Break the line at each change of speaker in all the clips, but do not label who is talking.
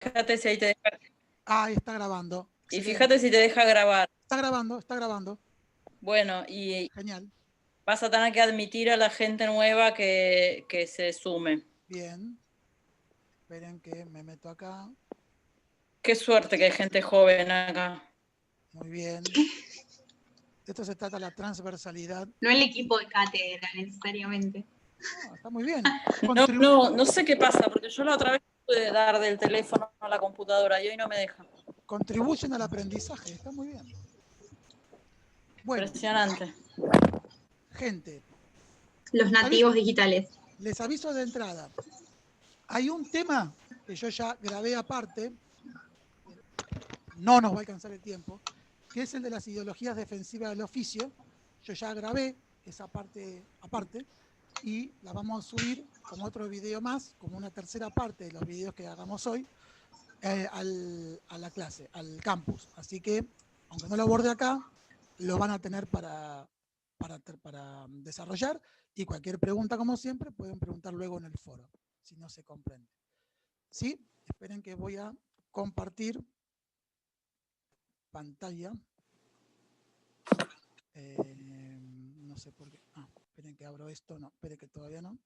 fíjate si ahí te deja,
Ahí está grabando.
y
Excelente.
fíjate si te deja grabar.
Está grabando, está grabando.
Bueno, y
Genial.
vas a tener que admitir a la gente nueva que se sume.
Bien. Esperen que me meto acá.
Qué suerte que hay gente joven acá.
Muy bien. De esto se trata la transversalidad.
No el equipo de cátedra, necesariamente.
No, está muy bien.
No sé qué pasa, porque yo la otra vez pude dar del teléfono a la computadora y hoy no me deja.
Contribuyen al aprendizaje. Está muy bien. Bueno,
Impresionante.
gente.
Los nativos digitales.
Les aviso de entrada. Hay un tema que yo ya grabé aparte. No nos va a alcanzar el tiempo. Que es el de las ideologías defensivas del oficio. Yo ya grabé esa parte aparte. Y la vamos a subir como otro video más, como una tercera parte de los videos que hagamos hoy, a la clase, al campus. Así que, aunque no lo aborde acá, lo van a tener para desarrollar, y cualquier pregunta, como siempre, pueden preguntar luego en el foro, si no se comprende. ¿Sí? Esperen que voy a compartir pantalla. No sé por qué. Esperen que abro esto. No, esperen que todavía no.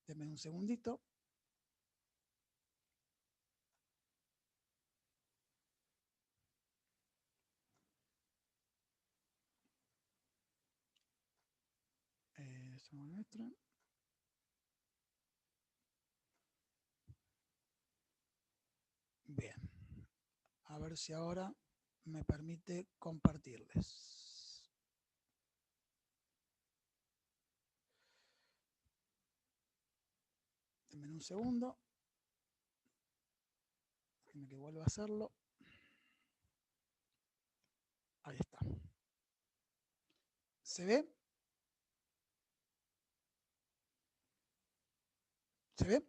Denme un segundito. Bien. A ver si ahora me permite compartirles. Denme un segundo. Déjenme que vuelva a hacerlo. Ahí está. ¿Se ve? ¿Se ve?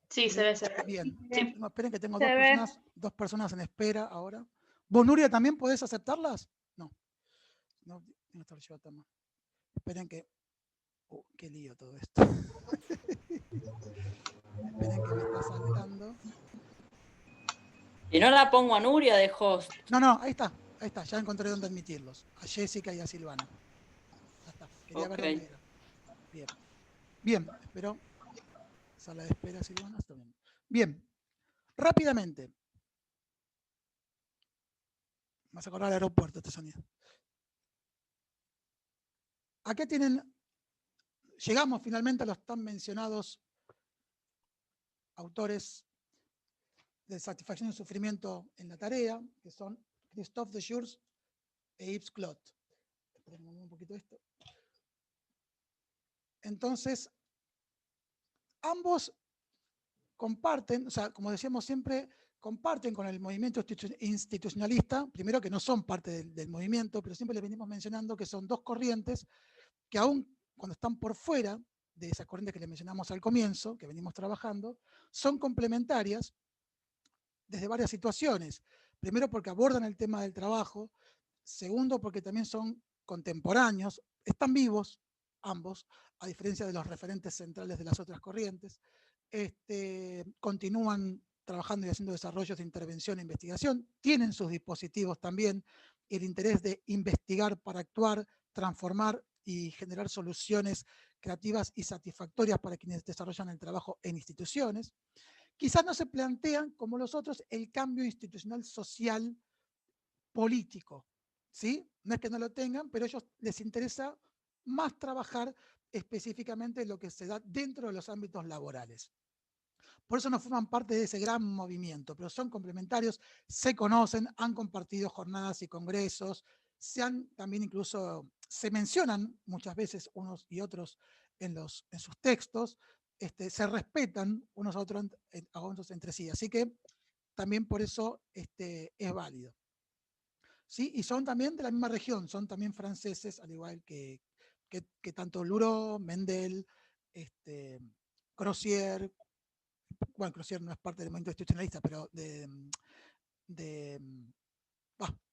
Sí, se ve, se ve.
Bien.
Sí.
No, esperen que tengo
Se ve.
dos personas en espera ahora. ¿Vos, Nuria, también podés aceptarlas? No. No, no estar yo, Tama. Esperen que... qué lío todo esto. Esperen que me está saltando.
Y no la pongo a Nuria de host.
No, ahí está. Ahí está. Ya encontré dónde admitirlos. A Jessica y a Silvana. Ya está. Quería ver dónde era. Bien. Bien, espero. Sala de espera, Silvana. Está bien. Bien. Rápidamente. Me vas a acordar al aeropuerto este sonido. Acá tienen. Llegamos finalmente a los tan mencionados autores de satisfacción y sufrimiento en la tarea, que son Christophe de Jours e Yves Clot. Esperen un poquito esto. Entonces, ambos comparten, o sea, como decíamos siempre, comparten con el movimiento institucionalista, primero que no son parte del movimiento, pero siempre les venimos mencionando que son dos corrientes que aún cuando están por fuera de esas corrientes que les mencionamos al comienzo, que venimos trabajando, son complementarias desde varias situaciones. Primero porque abordan el tema del trabajo, segundo porque también son contemporáneos, están vivos ambos, a diferencia de los referentes centrales de las otras corrientes, continúan trabajando y haciendo desarrollos de intervención e investigación, tienen sus dispositivos también, el interés de investigar para actuar, transformar y generar soluciones creativas y satisfactorias para quienes desarrollan el trabajo en instituciones. Quizás no se plantean, como los otros, el cambio institucional social político, ¿sí? No es que no lo tengan, pero a ellos les interesa más trabajar específicamente en lo que se da dentro de los ámbitos laborales. Por eso no forman parte de ese gran movimiento, pero son complementarios, se conocen, han compartido jornadas y congresos, también incluso se mencionan muchas veces unos y otros en sus textos, se respetan unos a otros entre sí. Así que también por eso es válido. ¿Sí? Y son también de la misma región, son también franceses, al igual que tanto Luro, Mendel, Crozier. Bueno, Crozier no es parte del movimiento institucionalista, pero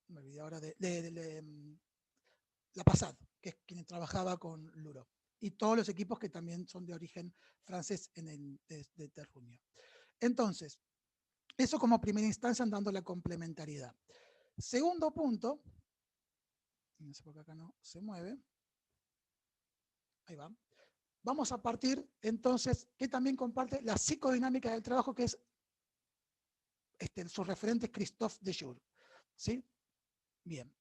me olvidé ahora de La Passat, que es quien trabajaba con Luro. Y todos los equipos que también son de origen francés de Terruño. Entonces, Eso como primera instancia dando la complementariedad. Segundo punto, no sé por qué acá no se mueve. Ahí va. Vamos a partir entonces, que también comparte la psicodinámica del trabajo, que es su referente Christophe Dejour. ¿Sí? Bien.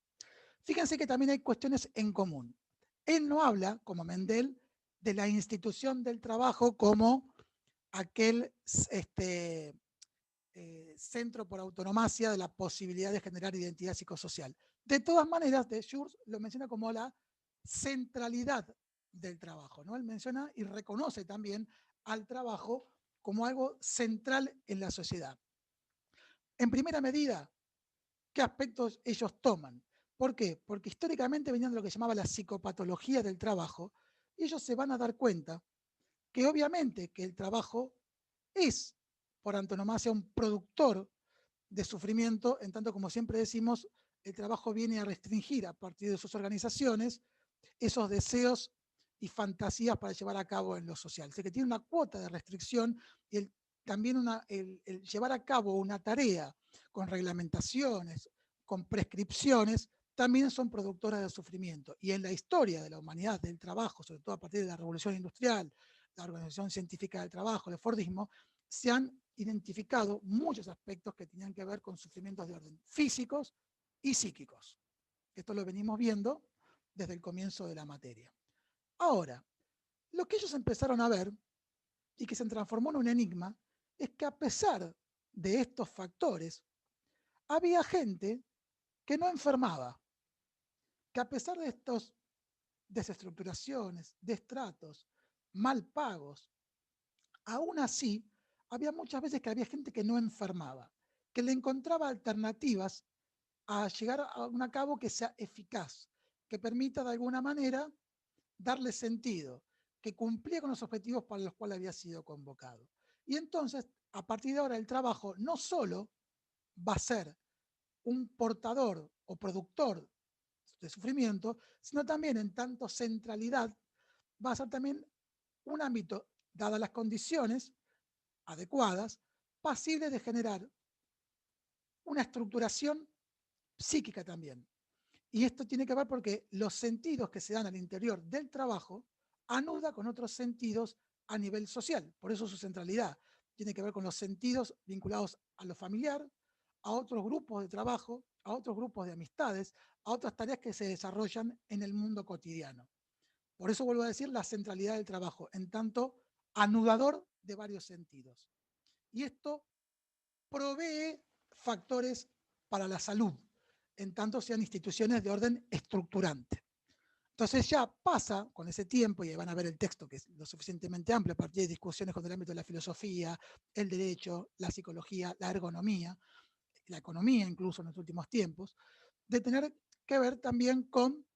Fíjense que también hay cuestiones en común. Él no habla, como Mendel, de la institución del trabajo como aquel centro por autonomacia de la posibilidad de generar identidad psicosocial. De todas maneras, Dejour lo menciona como la centralidad del trabajo, ¿no? Él menciona y reconoce también al trabajo como algo central en la sociedad. En primera medida, ¿qué aspectos ellos toman? ¿Por qué? Porque históricamente venían de lo que llamaba la psicopatología del trabajo, y ellos se van a dar cuenta que obviamente que el trabajo es, por antonomasia, un productor de sufrimiento, en tanto, como siempre decimos, el trabajo viene a restringir a partir de sus organizaciones esos deseos y fantasías para llevar a cabo en lo social. O sea que tiene una cuota de restricción y también el llevar a cabo una tarea con reglamentaciones, con prescripciones, también son productoras de sufrimiento. Y en la historia de la humanidad, del trabajo, sobre todo a partir de la revolución industrial, la Organización Científica del Trabajo, el Fordismo, se han identificado muchos aspectos que tenían que ver con sufrimientos de orden físicos y psíquicos. Esto lo venimos viendo desde el comienzo de la materia. Ahora, lo que ellos empezaron a ver y que se transformó en un enigma es que a pesar de estos factores, había gente que no enfermaba, que a pesar de estas desestructuraciones, destratos, mal pagos, aún así, había muchas veces que había gente que no enfermaba, que le encontraba alternativas a llegar a un cabo que sea eficaz, que permita de alguna manera darle sentido, que cumplía con los objetivos para los cuales había sido convocado. Y entonces, a partir de ahora, el trabajo no solo va a ser un portador o productor de sufrimiento, sino también en tanto centralidad va a ser también un ámbito, dadas las condiciones adecuadas, pasible de generar una estructuración psíquica también. Y esto tiene que ver porque los sentidos que se dan al interior del trabajo anuda con otros sentidos a nivel social. Por eso su centralidad tiene que ver con los sentidos vinculados a lo familiar, a otros grupos de trabajo, a otros grupos de amistades, a otras tareas que se desarrollan en el mundo cotidiano. Por eso vuelvo a decir la centralidad del trabajo, en tanto anudador de varios sentidos. Y esto provee factores para la salud, en tanto sean instituciones de orden estructurante. Entonces ya pasa con ese tiempo, y ahí van a ver el texto que es lo suficientemente amplio a partir de discusiones con el ámbito de la filosofía, el derecho, la psicología, la ergonomía, la economía incluso en los últimos tiempos, de tener que ver también con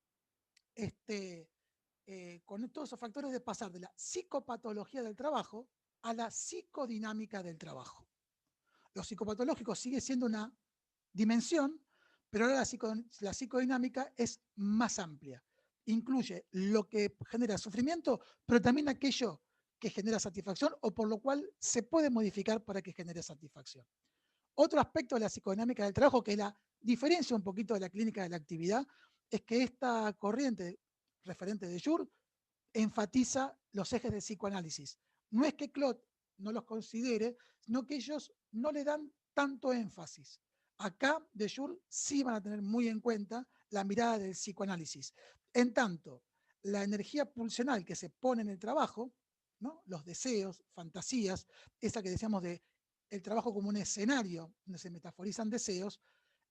todos esos factores de pasar de la psicopatología del trabajo a la psicodinámica del trabajo. Lo psicopatológico sigue siendo una dimensión, pero ahora la psicodinámica es más amplia. Incluye lo que genera sufrimiento, pero también aquello que genera satisfacción o por lo cual se puede modificar para que genere satisfacción. Otro aspecto de la psicodinámica del trabajo, que la diferencia un poquito de la clínica de la actividad, es que esta corriente referente de Jung enfatiza los ejes de psicoanálisis. No es que Claude no los considere, sino que ellos no le dan tanto énfasis. Acá, de Jung sí van a tener muy en cuenta la mirada del psicoanálisis. En tanto, la energía pulsional que se pone en el trabajo, ¿no? Los deseos, fantasías, esa que decíamos de el trabajo como un escenario donde se metaforizan deseos,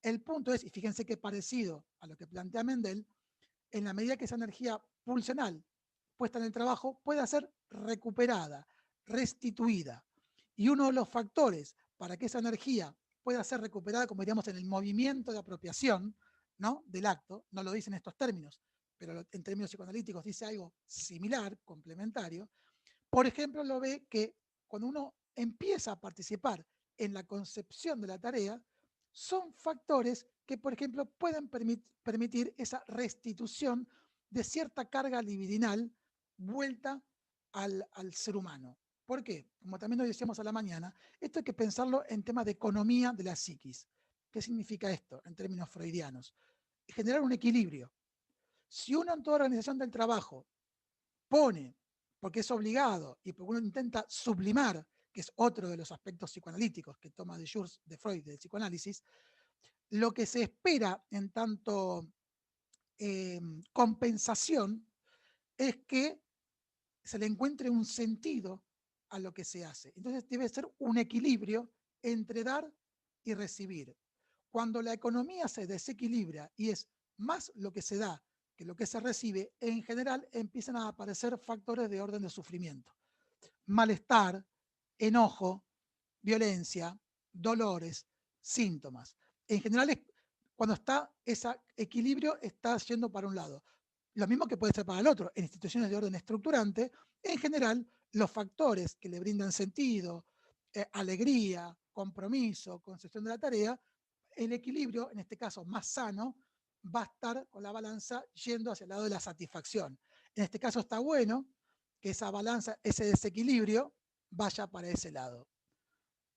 el punto es, y fíjense que parecido a lo que plantea Mendel, en la medida que esa energía pulsional puesta en el trabajo pueda ser recuperada, restituida. Y uno de los factores para que esa energía pueda ser recuperada, como diríamos en el movimiento de apropiación, ¿no?, del acto, no lo dice en estos términos, pero en términos psicoanalíticos dice algo similar, complementario. Por ejemplo, lo ve que cuando uno empieza a participar en la concepción de la tarea, son factores que, por ejemplo, pueden permitir esa restitución de cierta carga libidinal vuelta al ser humano. ¿Por qué? Como también lo decíamos a la mañana, esto hay que pensarlo en temas de economía de la psiquis. ¿Qué significa esto en términos freudianos? Generar un equilibrio. Si uno en toda organización del trabajo pone, porque es obligado y porque uno intenta sublimar, que es otro de los aspectos psicoanalíticos que toma de Freud, del psicoanálisis, lo que se espera en tanto compensación es que se le encuentre un sentido a lo que se hace. Entonces debe ser un equilibrio entre dar y recibir. Cuando la economía se desequilibra y es más lo que se da que lo que se recibe, en general empiezan a aparecer factores de orden de sufrimiento. Malestar, enojo, violencia, dolores, síntomas. En general, cuando está ese equilibrio, está yendo para un lado. Lo mismo que puede ser para el otro. En instituciones de orden estructurante, en general, los factores que le brindan sentido, alegría, compromiso, concepción de la tarea, el equilibrio, en este caso más sano, va a estar con la balanza yendo hacia el lado de la satisfacción. En este caso está bueno que esa balanza, ese desequilibrio, vaya para ese lado.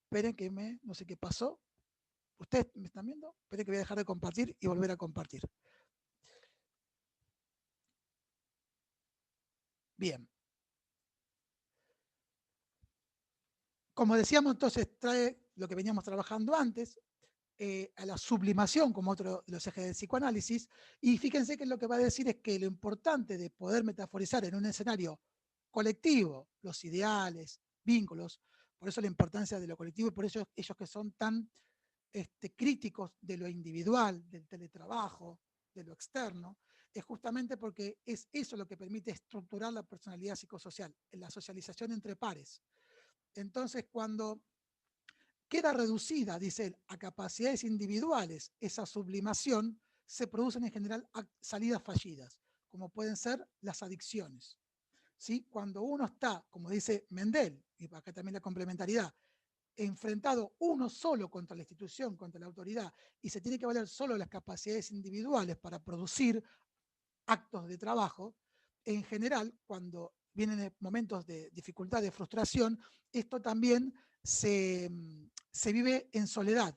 Esperen que no sé qué pasó. ¿Ustedes me están viendo? Esperen que voy a dejar de compartir y volver a compartir. Bien. Como decíamos, entonces trae lo que veníamos trabajando antes, a la sublimación como otro de los ejes del psicoanálisis, y fíjense que lo que va a decir es que lo importante de poder metaforizar en un escenario colectivo los ideales, vínculos, por eso la importancia de lo colectivo y por eso ellos que son tan críticos de lo individual, del teletrabajo, de lo externo, es justamente porque es eso lo que permite estructurar la personalidad psicosocial, la socialización entre pares. Entonces, cuando queda reducida, dice él, a capacidades individuales, esa sublimación, se producen en general salidas fallidas, como pueden ser las adicciones. ¿Sí? Cuando uno está, como dice Mendel, y acá también la complementariedad, enfrentado uno solo contra la institución, contra la autoridad, y se tiene que valer solo las capacidades individuales para producir actos de trabajo, en general, cuando vienen momentos de dificultad, de frustración, esto también se vive en soledad.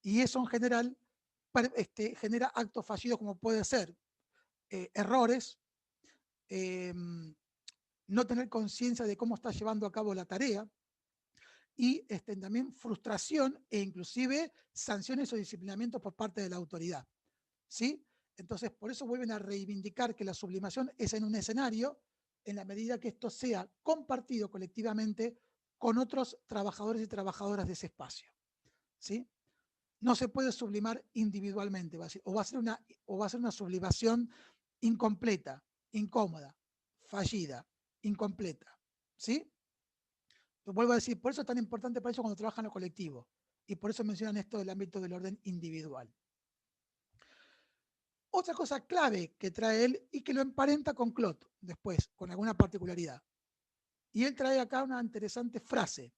Y eso en general genera actos fallidos como puede ser errores, no tener conciencia de cómo está llevando a cabo la tarea, y también frustración e inclusive sanciones o disciplinamientos por parte de la autoridad. ¿Sí? Entonces, por eso vuelven a reivindicar que la sublimación es en un escenario en la medida que esto sea compartido colectivamente con otros trabajadores y trabajadoras de ese espacio. ¿Sí? No se puede sublimar individualmente, o va a ser una sublimación incompleta, incómoda, fallida, incompleta. ¿Sí? Vuelvo a decir, por eso es tan importante para ellos cuando trabajan en lo colectivo. Y por eso mencionan esto del ámbito del orden individual. Otra cosa clave que trae él y que lo emparenta con Clot después, con alguna particularidad. Y él trae acá una interesante frase.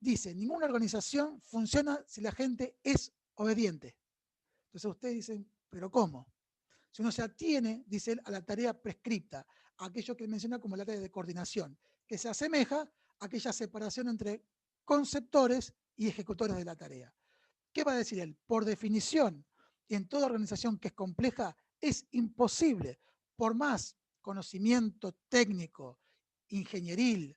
Dice, ninguna organización funciona si la gente es obediente. Entonces ustedes dicen, ¿pero cómo? Si uno se atiene, dice él, a la tarea prescripta, a aquello que él menciona como el área de coordinación, que se asemeja a aquella separación entre conceptores y ejecutores de la tarea. ¿Qué va a decir él? Por definición, en toda organización que es compleja, es imposible, por más conocimiento técnico, ingenieril,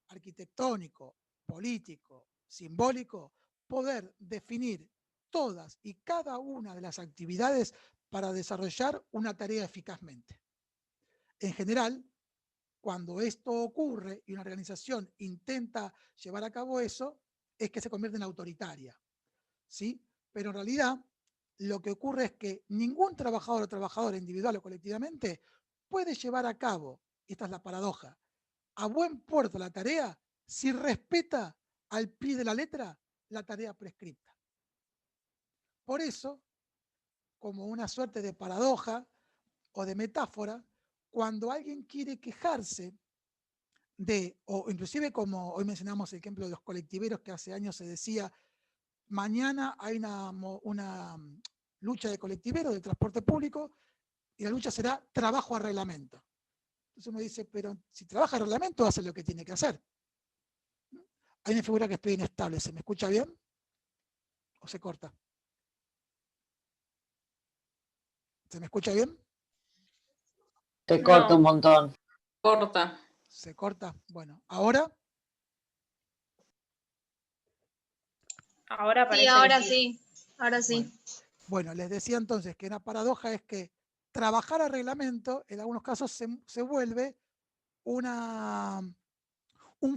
arquitectónico, político, simbólico, poder definir todas y cada una de las actividades para desarrollar una tarea eficazmente. En general, cuando esto ocurre y una organización intenta llevar a cabo eso, es que se convierte en autoritaria. ¿Sí? Pero en realidad lo que ocurre es que ningún trabajador o trabajadora individual o colectivamente puede llevar a cabo, esta es la paradoja, a buen puerto la tarea si respeta al pie de la letra la tarea prescripta. Por eso, como una suerte de paradoja o de metáfora, cuando alguien quiere quejarse o inclusive como hoy mencionamos el ejemplo de los colectiveros que hace años se decía, mañana hay una lucha de colectiveros, de transporte público, y la lucha será trabajo a reglamento. Entonces uno dice, pero si trabaja a reglamento, hace lo que tiene que hacer. Hay una figura que estoy inestable. ¿Se me escucha bien? ¿O se corta? ¿Se me escucha bien?
Te corta un montón.
Corta.
¿Se corta? Bueno, ¿ahora?
Ahora
Sí,
parece
ahora
que
sí. Ahora sí.
Bueno, les decía entonces que una paradoja es que trabajar a reglamento en algunos casos se vuelve un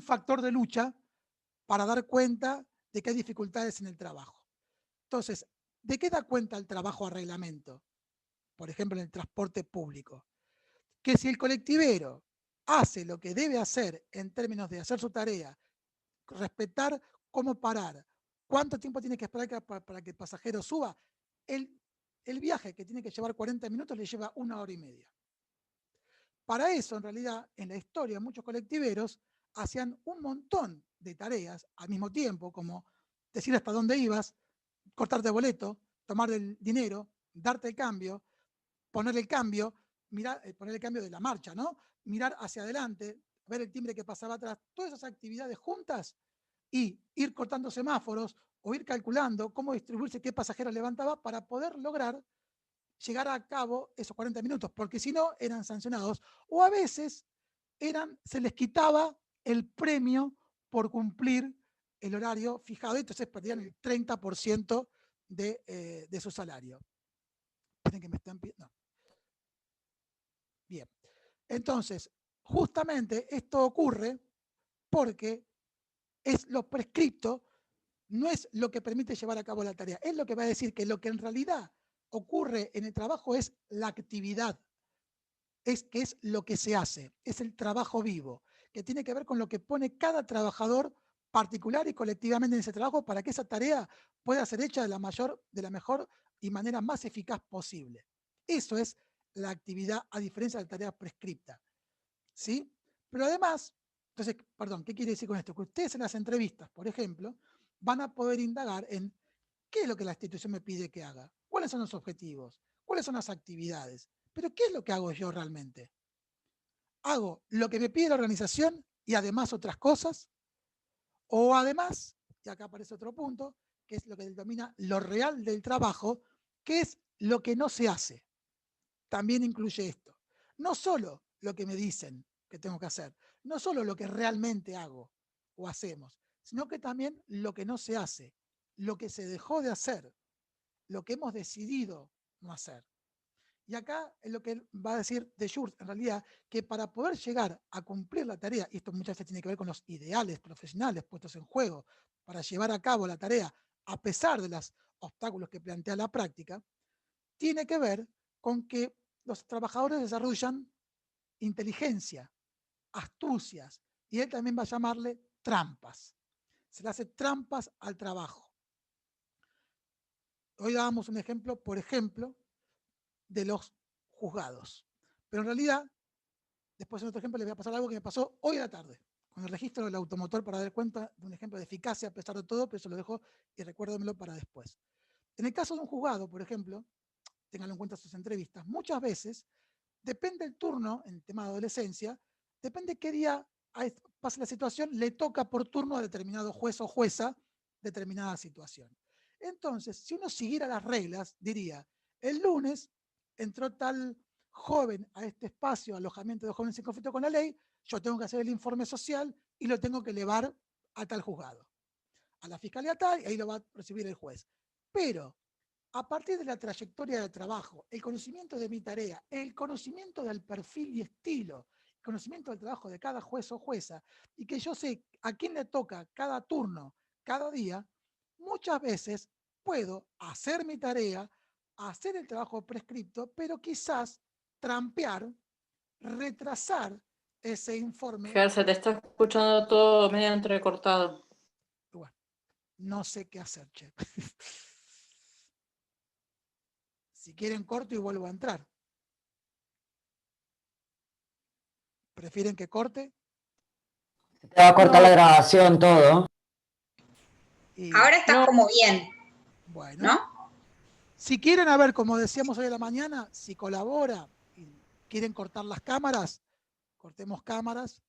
factor de lucha para dar cuenta de que hay dificultades en el trabajo. Entonces, ¿de qué da cuenta el trabajo a reglamento? Por ejemplo, en el transporte público. Que si el colectivero hace lo que debe hacer en términos de hacer su tarea, respetar cómo parar, cuánto tiempo tiene que esperar para que el pasajero suba, el viaje que tiene que llevar 40 minutos le lleva 1 hora y media. Para eso, en realidad, en la historia, muchos colectiveros hacían un montón de tareas al mismo tiempo, como decir hasta dónde ibas, cortarte el boleto, tomar el dinero, darte el cambio, poner el cambio, poner el cambio de la marcha, ¿no? Mirar hacia adelante, ver el timbre que pasaba atrás, todas esas actividades juntas y ir cortando semáforos o ir calculando cómo distribuirse qué pasajero levantaba para poder lograr llegar a cabo esos 40 minutos, porque si no eran sancionados o a veces se les quitaba el premio por cumplir el horario fijado y entonces perdían el 30% de su salario. Esperen que me están pidiendo. No. Bien. Entonces, justamente esto ocurre porque es lo prescripto, no es lo que permite llevar a cabo la tarea, es lo que va a decir que lo que en realidad ocurre en el trabajo es la actividad, que es lo que se hace, es el trabajo vivo, que tiene que ver con lo que pone cada trabajador particular y colectivamente en ese trabajo para que esa tarea pueda ser hecha de la mejor y manera más eficaz posible. Eso es la actividad a diferencia de la tarea prescripta. ¿Sí? Pero además, entonces, perdón, ¿qué quiere decir con esto? Que ustedes en las entrevistas, por ejemplo, van a poder indagar en qué es lo que la institución me pide que haga, cuáles son los objetivos, cuáles son las actividades, pero ¿qué es lo que hago yo realmente? ¿Hago lo que me pide la organización y además otras cosas? O además, y acá aparece otro punto, que es lo que determina lo real del trabajo, que es lo que no se hace. También incluye esto. No solo lo que me dicen que tengo que hacer, no solo lo que realmente hago o hacemos, sino que también lo que no se hace, lo que se dejó de hacer, lo que hemos decidido no hacer. Y acá es lo que él va a decir de Schurz, en realidad, que para poder llegar a cumplir la tarea, y esto muchas veces tiene que ver con los ideales profesionales puestos en juego para llevar a cabo la tarea a pesar de los obstáculos que plantea la práctica, tiene que ver con que los trabajadores desarrollan inteligencia, astucias, y él también va a llamarle trampas. Se le hace trampas al trabajo. Hoy dábamos un ejemplo, por ejemplo, de los juzgados. Pero en realidad, después en otro ejemplo les voy a pasar algo que me pasó hoy a la tarde, con el registro del automotor para dar cuenta de un ejemplo de eficacia a pesar de todo, pero eso lo dejo y recuérdenmelo para después. En el caso de un juzgado, por ejemplo, ténganlo en cuenta sus entrevistas, muchas veces depende el turno, en el tema de adolescencia, depende qué día pase la situación, le toca por turno a determinado juez o jueza determinada situación. Entonces, si uno siguiera las reglas, diría, el lunes entró tal joven a este espacio, alojamiento de jóvenes en conflicto con la ley, yo tengo que hacer el informe social y lo tengo que elevar a tal juzgado, a la fiscalía tal, y ahí lo va a recibir el juez. Pero a partir de la trayectoria de trabajo, el conocimiento de mi tarea, el conocimiento del perfil y estilo, el conocimiento del trabajo de cada juez o jueza, y que yo sé a quién le toca cada turno, cada día, muchas veces puedo hacer mi tarea, hacer el trabajo prescripto, pero quizás trampear, retrasar ese informe.
Ger, se te está escuchando todo medio entrecortado.
Bueno, no sé qué hacer, che. Si quieren corto y vuelvo a entrar. ¿Prefieren que corte?
Te va a cortar la grabación, todo.
Ahora estás
No.
como bien,
Bueno.
¿no?
Si quieren, a ver, como decíamos hoy a la mañana, si colabora y quieren cortar las cámaras, cortemos cámaras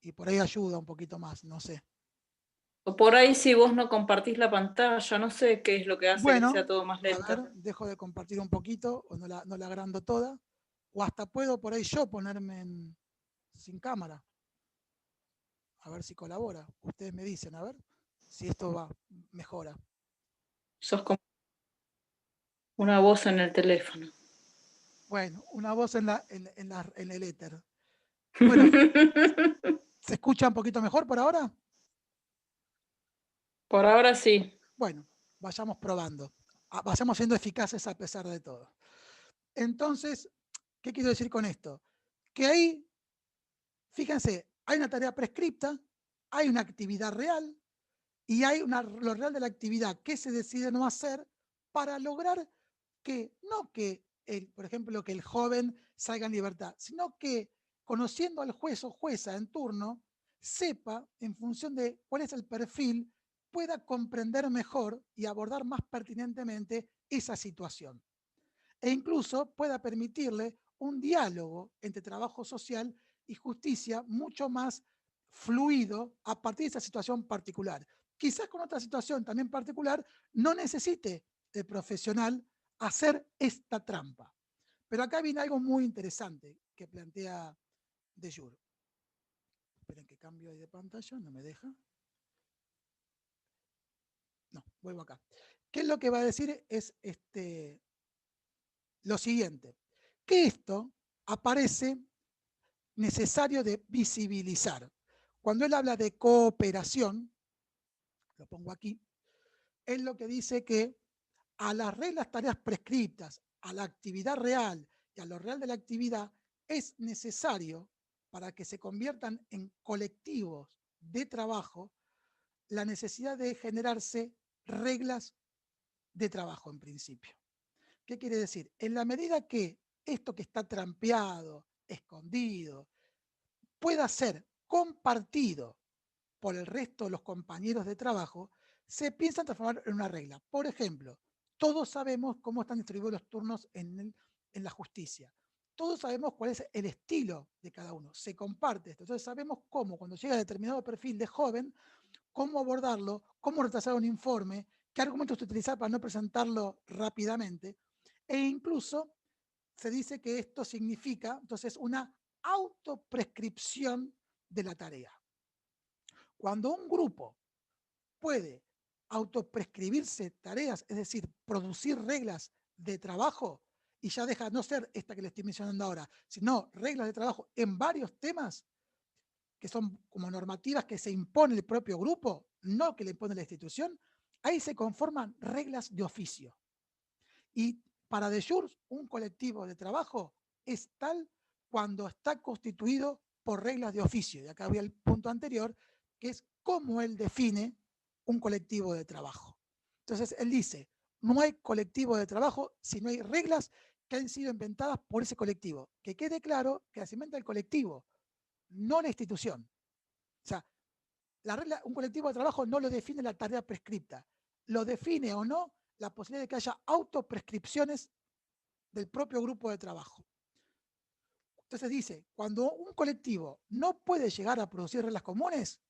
y por ahí ayuda un poquito más, no sé.
O por ahí si vos no compartís la pantalla, no sé qué es lo que hace
Bueno,
que sea todo más
a ver,
lento.
dejo de compartir un poquito o no la agrando toda. O hasta puedo por ahí yo ponerme sin cámara. A ver si colabora. Ustedes me dicen, a ver si esto mejora.
Sos como una voz en el teléfono.
Bueno, una voz en el éter. Bueno, ¿se escucha un poquito mejor por ahora?
Por ahora sí.
Bueno, vayamos probando. Vayamos siendo eficaces a pesar de todo. Entonces, ¿qué quiero decir con esto? Que ahí, fíjense, hay una tarea prescripta, hay una actividad real y hay lo real de la actividad que se decide no hacer para lograr que, no que, por ejemplo, que el joven salga en libertad, sino que conociendo al juez o jueza en turno, sepa, en función de cuál es el perfil, pueda comprender mejor y abordar más pertinentemente esa situación. E incluso pueda permitirle un diálogo entre trabajo social y justicia mucho más fluido a partir de esa situación particular. Quizás con otra situación también particular no necesite el profesional hacer esta trampa. Pero acá viene algo muy interesante que plantea de Jure. Esperen que cambio de pantalla, no me deja. No, vuelvo acá. ¿Qué es lo que va a decir? Es lo siguiente, que esto aparece necesario de visibilizar. Cuando él habla de cooperación, lo pongo aquí, él lo que dice que a las reglas, tareas prescriptas, a la actividad real y a lo real de la actividad, es necesario para que se conviertan en colectivos de trabajo la necesidad de generarse reglas de trabajo en principio. ¿Qué quiere decir? En la medida que esto que está trampeado, escondido, pueda ser compartido por el resto de los compañeros de trabajo, se piensa en transformar en una regla. Por ejemplo, todos sabemos cómo están distribuidos los turnos en la justicia. Todos sabemos cuál es el estilo de cada uno. Se comparte esto. Entonces sabemos cómo, cuando llega a determinado perfil de joven, cómo abordarlo, cómo retrasar un informe, qué argumentos utilizar para no presentarlo rápidamente. E incluso se dice que esto significa, entonces, una autoprescripción de la tarea. Cuando un grupo puede autoprescribirse tareas, es decir, producir reglas de trabajo, y ya deja no ser esta que le estoy mencionando ahora, sino reglas de trabajo en varios temas que son como normativas que se impone el propio grupo, no que le impone la institución, ahí se conforman reglas de oficio. Y para de jure, un colectivo de trabajo es tal cuando está constituido por reglas de oficio. Y acá había el punto anterior, que es cómo él define un colectivo de trabajo. Entonces, él dice, no hay colectivo de trabajo si no hay reglas que han sido inventadas por ese colectivo. Que quede claro que se inventa el colectivo, no la institución. O sea, la regla, un colectivo de trabajo no lo define la tarea prescripta, lo define o no la posibilidad de que haya autoprescripciones del propio grupo de trabajo. Entonces dice, cuando un colectivo no puede llegar a producir reglas comunes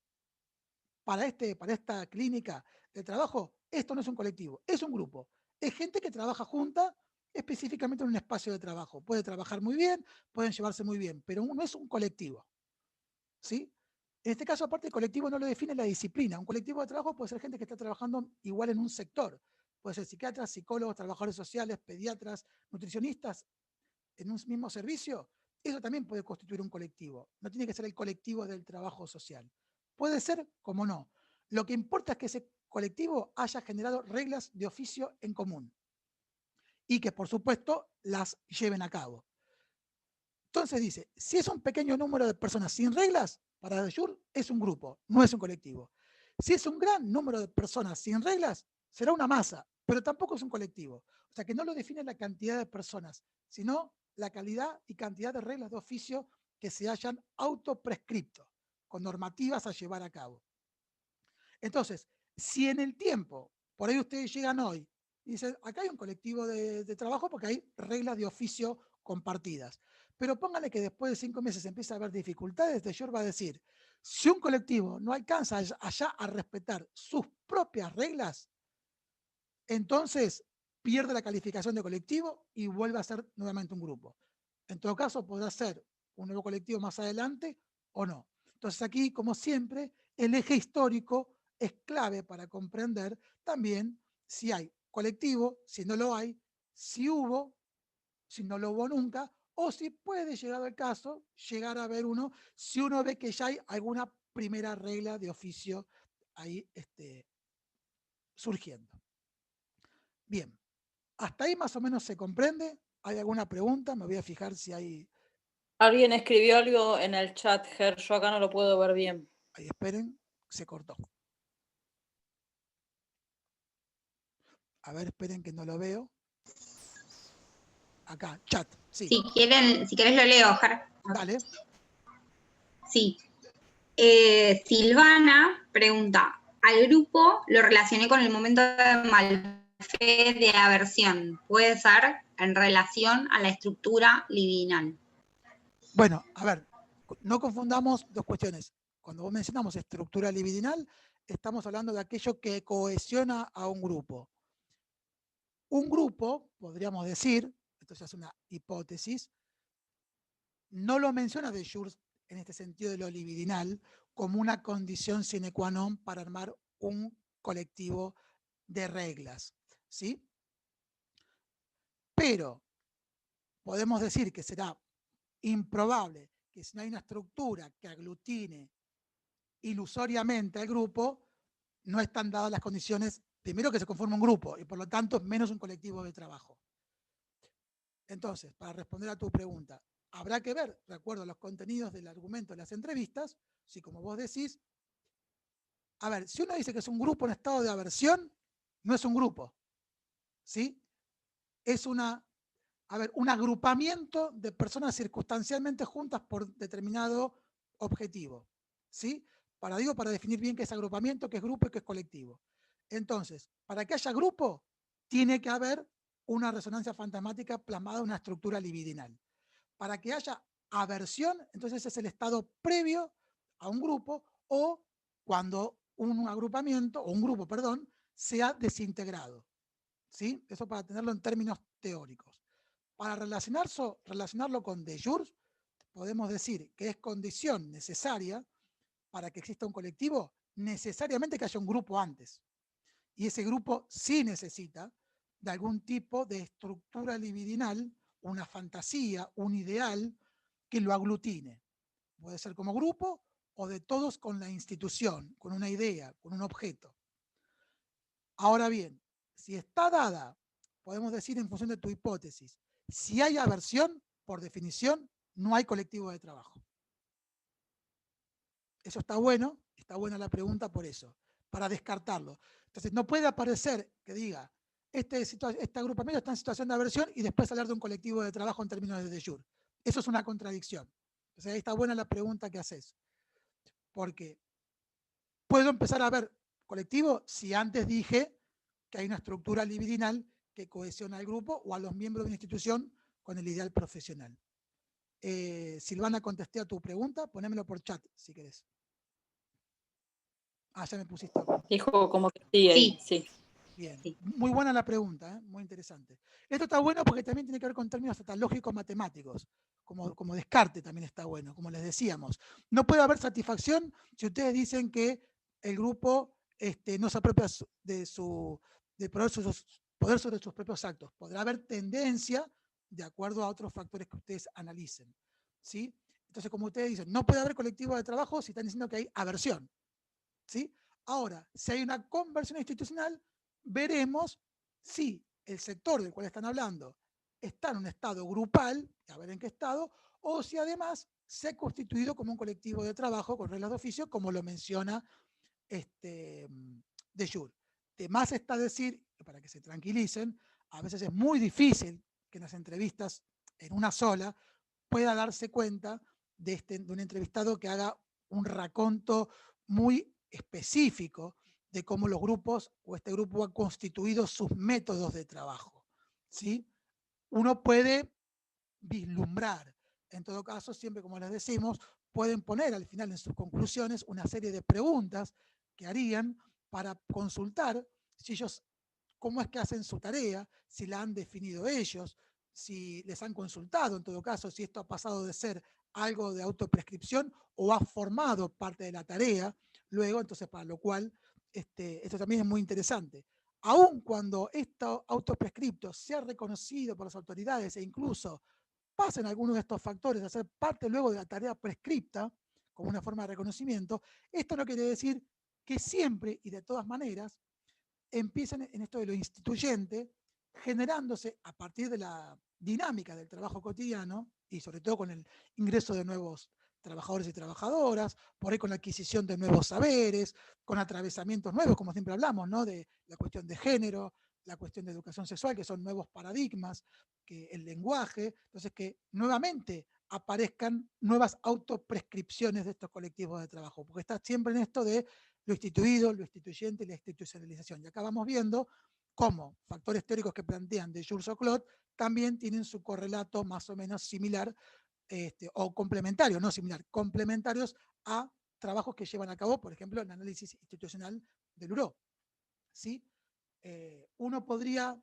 para esta clínica de trabajo, esto no es un colectivo, es un grupo. Es gente que trabaja junta específicamente en un espacio de trabajo. Puede trabajar muy bien, pueden llevarse muy bien, pero no es un colectivo. ¿Sí? En este caso, aparte, el colectivo no lo define la disciplina. Un colectivo de trabajo puede ser gente que está trabajando igual en un sector. Puede ser psiquiatras, psicólogos, trabajadores sociales, pediatras, nutricionistas en un mismo servicio. Eso también puede constituir un colectivo. No tiene que ser el colectivo del trabajo social. Puede ser como no. Lo que importa es que ese colectivo haya generado reglas de oficio en común y que, por supuesto, las lleven a cabo. Entonces dice, si es un pequeño número de personas sin reglas, para de jure es un grupo, no es un colectivo. Si es un gran número de personas sin reglas, será una masa, pero tampoco es un colectivo. O sea que no lo define la cantidad de personas, sino la calidad y cantidad de reglas de oficio que se hayan autoprescripto, con normativas a llevar a cabo. Entonces, si en el tiempo, por ahí ustedes llegan hoy y dicen, acá hay un colectivo de trabajo porque hay reglas de oficio compartidas. Pero póngale que después de 5 meses empieza a haber dificultades, de jure va a decir, Si un colectivo no alcanza allá a respetar sus propias reglas, entonces pierde la calificación de colectivo y vuelve a ser nuevamente un grupo. En todo caso, podrá ser un nuevo colectivo más adelante o no. Entonces aquí, como siempre, el eje histórico es clave para comprender también si hay colectivo, si no lo hay, si hubo, si no lo hubo nunca, o si puede, llegado el caso, llegar a haber uno, si uno ve que ya hay alguna primera regla de oficio ahí surgiendo. Bien, hasta ahí más o menos se comprende. ¿Hay alguna pregunta? Me voy a fijar si hay...
Alguien escribió algo en el chat, Ger, yo acá no lo puedo ver bien.
Ahí esperen, se cortó. A ver, esperen que no lo veo. Acá, chat, sí.
Si querés lo leo, Jar.
Dale.
Sí. Silvana pregunta, al grupo lo relacioné con el momento de malfe de aversión. ¿Puede ser en relación a la estructura libidinal?
Bueno, a ver, no confundamos dos cuestiones. Cuando vos mencionamos estructura libidinal, estamos hablando de aquello que cohesiona a un grupo. Un grupo, podríamos decir, esto ya es una hipótesis, no lo menciona de Jure en este sentido de lo libidinal como una condición sine qua non para armar un colectivo de reglas, ¿sí? Pero podemos decir que será improbable que si no hay una estructura que aglutine ilusoriamente al grupo, no están dadas las condiciones, primero que se conforma un grupo y por lo tanto menos un colectivo de trabajo. Entonces, para responder a tu pregunta, habrá que ver, de acuerdo a los contenidos del argumento de las entrevistas, si como vos decís, a ver, si uno dice que es un grupo en estado de aversión, no es un grupo, ¿sí? Es un agrupamiento de personas circunstancialmente juntas por determinado objetivo, ¿sí? Para definir bien qué es agrupamiento, qué es grupo y qué es colectivo. Entonces, para que haya grupo, tiene que haber una resonancia fantasmática plasmada en una estructura libidinal. Para que haya aversión, entonces es el estado previo a un grupo o cuando un agrupamiento, o un grupo, perdón, se ha desintegrado, ¿sí? Eso para tenerlo en términos teóricos. Para relacionarlo con de jure, podemos decir que es condición necesaria para que exista un colectivo, necesariamente que haya un grupo antes. Y ese grupo sí necesita de algún tipo de estructura libidinal, una fantasía, un ideal que lo aglutine. Puede ser como grupo o de todos con la institución, con una idea, con un objeto. Ahora bien, si está dada, podemos decir en función de tu hipótesis, si hay aversión, por definición, no hay colectivo de trabajo. Eso está buena la pregunta por eso, para descartarlo. Entonces, no puede aparecer que diga, este agrupamiento está en situación de aversión y después hablar de un colectivo de trabajo en términos de jure. Eso es una contradicción. Entonces, ahí está buena la pregunta que haces. Porque puedo empezar a ver colectivo si antes dije que hay una estructura libidinal que cohesiona al grupo o a los miembros de una institución con el ideal profesional. Silvana, contesté a tu pregunta, ponémelo por chat si querés. Ah, ya me pusiste.
Dijo como que sí, ahí, sí.
Bien, muy buena la pregunta, muy interesante. Esto está bueno porque también tiene que ver con términos hasta lógicos matemáticos, como descarte también está bueno, como les decíamos. No puede haber satisfacción si ustedes dicen que el grupo no se apropia de poder sobre sus propios actos. Podrá haber tendencia de acuerdo a otros factores que ustedes analicen, ¿sí? Entonces, como ustedes dicen, no puede haber colectivo de trabajo si están diciendo que hay aversión, ¿sí? Ahora, si hay una conversión institucional, veremos si el sector del cual están hablando está en un estado grupal, a ver en qué estado, o si además se ha constituido como un colectivo de trabajo con reglas de oficio, como lo menciona de jure. De más está decir, para que se tranquilicen, a veces es muy difícil que en las entrevistas, en una sola, pueda darse cuenta de un entrevistado que haga un raconto muy específico de cómo los grupos o este grupo ha constituido sus métodos de trabajo, ¿sí? Uno puede vislumbrar, en todo caso, siempre como les decimos, pueden poner al final en sus conclusiones una serie de preguntas que harían para consultar si ellos, cómo es que hacen su tarea, si la han definido ellos, si les han consultado en todo caso, si esto ha pasado de ser algo de autoprescripción o ha formado parte de la tarea luego, entonces para lo cual esto también es muy interesante. Aun cuando esto autoprescripto sea reconocido por las autoridades e incluso pasen algunos de estos factores a ser parte luego de la tarea prescripta, como una forma de reconocimiento, esto no quiere decir que siempre y de todas maneras empiecen en esto de lo instituyente, generándose a partir de la dinámica del trabajo cotidiano y sobre todo con el ingreso de nuevos trabajadores y trabajadoras, por ahí con la adquisición de nuevos saberes, con atravesamientos nuevos, como siempre hablamos, ¿no? De la cuestión de género, la cuestión de educación sexual, que son nuevos paradigmas, que el lenguaje, entonces que nuevamente aparezcan nuevas autoprescripciones de estos colectivos de trabajo, porque está siempre en esto de lo instituido, lo instituyente y la institucionalización. Y acá vamos viendo cómo factores teóricos que plantean de Jules o Claude también tienen su correlato más o menos similar o complementario, no similar, complementarios a trabajos que llevan a cabo, por ejemplo, el análisis institucional del URO. ¿Sí? Uno podría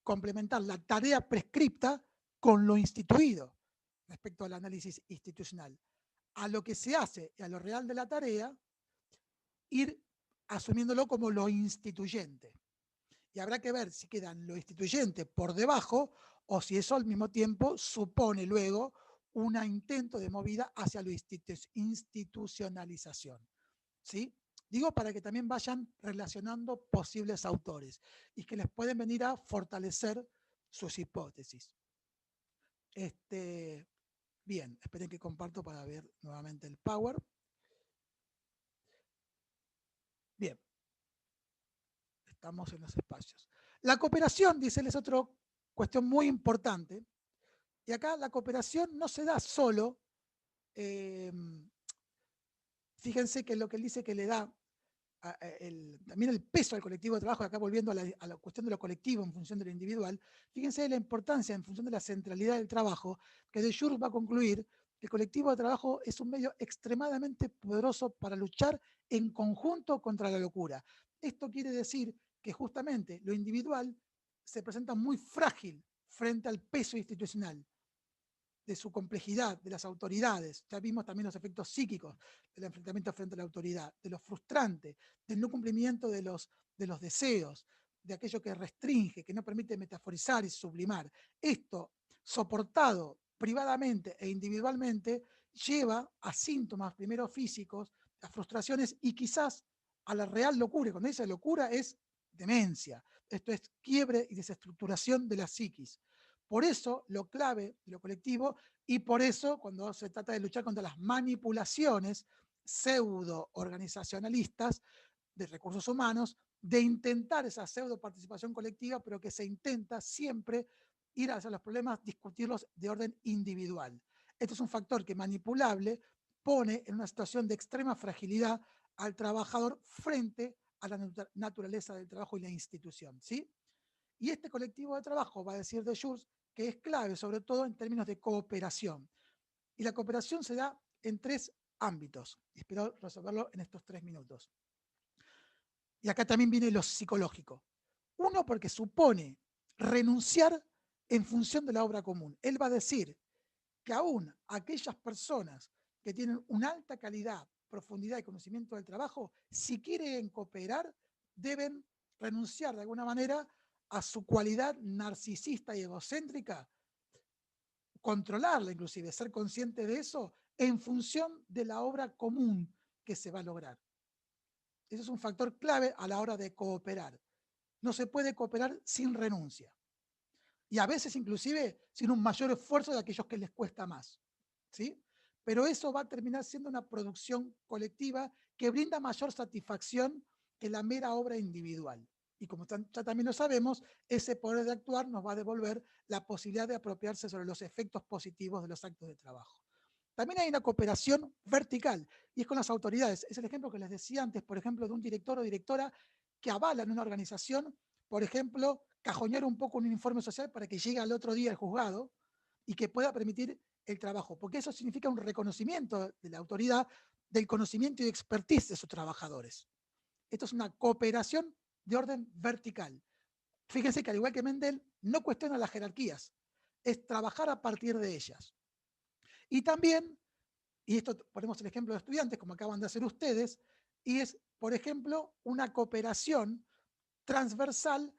complementar la tarea prescripta con lo instituido respecto al análisis institucional. A lo que se hace y a lo real de la tarea, ir asumiéndolo como lo instituyente. Y habrá que ver si quedan lo instituyente por debajo o si eso al mismo tiempo supone luego un intento de movida hacia la institucionalización. ¿Sí? Digo para que también vayan relacionando posibles autores y que les pueden venir a fortalecer sus hipótesis. Bien, esperen que comparto para ver nuevamente el Power. Bien. Estamos en los espacios. La cooperación, dice él, es otra cuestión muy importante. Y acá la cooperación no se da solo, fíjense que lo que él dice que le da también el peso al colectivo de trabajo, acá volviendo a la cuestión de lo colectivo en función de lo individual, fíjense la importancia en función de la centralidad del trabajo, que de Jules va a concluir que el colectivo de trabajo es un medio extremadamente poderoso para luchar en conjunto contra la locura. Esto quiere decir que justamente lo individual se presenta muy frágil frente al peso institucional, de su complejidad, de las autoridades. Ya vimos también los efectos psíquicos del enfrentamiento frente a la autoridad, de lo frustrante, del no cumplimiento de los deseos, de aquello que restringe, que no permite metaforizar y sublimar. Esto, soportado privadamente e individualmente, lleva a síntomas primero físicos, a frustraciones y quizás a la real locura. Cuando dice locura es demencia. Esto es quiebre y desestructuración de la psiquis. Por eso lo clave de lo colectivo y por eso cuando se trata de luchar contra las manipulaciones pseudo-organizacionalistas de recursos humanos, de intentar esa pseudo-participación colectiva, pero que se intenta siempre ir hacia los problemas, discutirlos de orden individual. Esto es un factor que manipulable pone en una situación de extrema fragilidad al trabajador frente a la naturaleza del trabajo y la institución, ¿sí? Y este colectivo de trabajo, va a decir de Jules, que es clave, sobre todo en términos de cooperación. Y la cooperación se da en 3 ámbitos. Espero resolverlo en estos 3 minutos. Y acá también viene lo psicológico. Uno, porque supone renunciar en función de la obra común. Él va a decir que aún aquellas personas que tienen una alta calidad, profundidad y conocimiento del trabajo, si quieren cooperar, deben renunciar de alguna manera a su cualidad narcisista y egocéntrica, controlarla inclusive, ser consciente de eso en función de la obra común que se va a lograr. Eso es un factor clave a la hora de cooperar. No se puede cooperar sin renuncia. Y a veces inclusive sin un mayor esfuerzo de aquellos que les cuesta más. ¿Sí? Pero eso va a terminar siendo una producción colectiva que brinda mayor satisfacción que la mera obra individual. Y como ya también lo sabemos, ese poder de actuar nos va a devolver la posibilidad de apropiarse sobre los efectos positivos de los actos de trabajo. También hay una cooperación vertical, y es con las autoridades. Es el ejemplo que les decía antes, por ejemplo, de un director o directora que avalan una organización, por ejemplo, cajonear un poco un informe social para que llegue al otro día al juzgado y que pueda permitir el trabajo, porque eso significa un reconocimiento de la autoridad del conocimiento y expertise de sus trabajadores. Esto es una cooperación de orden vertical. Fíjense que al igual que Mendel, no cuestiona las jerarquías, es trabajar a partir de ellas. Y también, y esto ponemos el ejemplo de estudiantes, como acaban de hacer ustedes, y es, por ejemplo, una cooperación transversal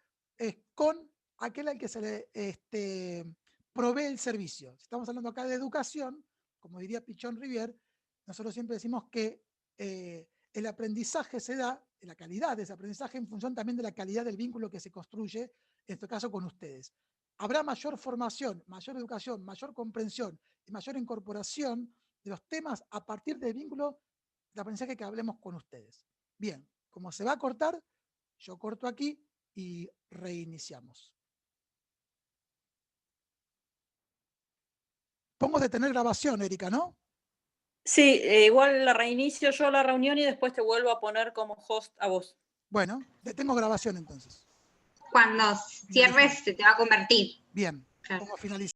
con aquel al que se le provee el servicio. Si estamos hablando acá de educación, como diría Pichon Rivière, nosotros siempre decimos que el aprendizaje se da, la calidad de ese aprendizaje en función también de la calidad del vínculo que se construye, en este caso con ustedes. Habrá mayor formación, mayor educación, mayor comprensión y mayor incorporación de los temas a partir del vínculo de aprendizaje que hablemos con ustedes. Bien, como se va a cortar, yo corto aquí y reiniciamos. Pongo detener grabación, Erika, ¿no?
Sí, igual la reinicio yo la reunión y después te vuelvo a poner como host a vos.
Bueno, detengo grabación entonces.
Cuando cierres se te va a convertir.
Bien,
Claro.
pongo finalizar.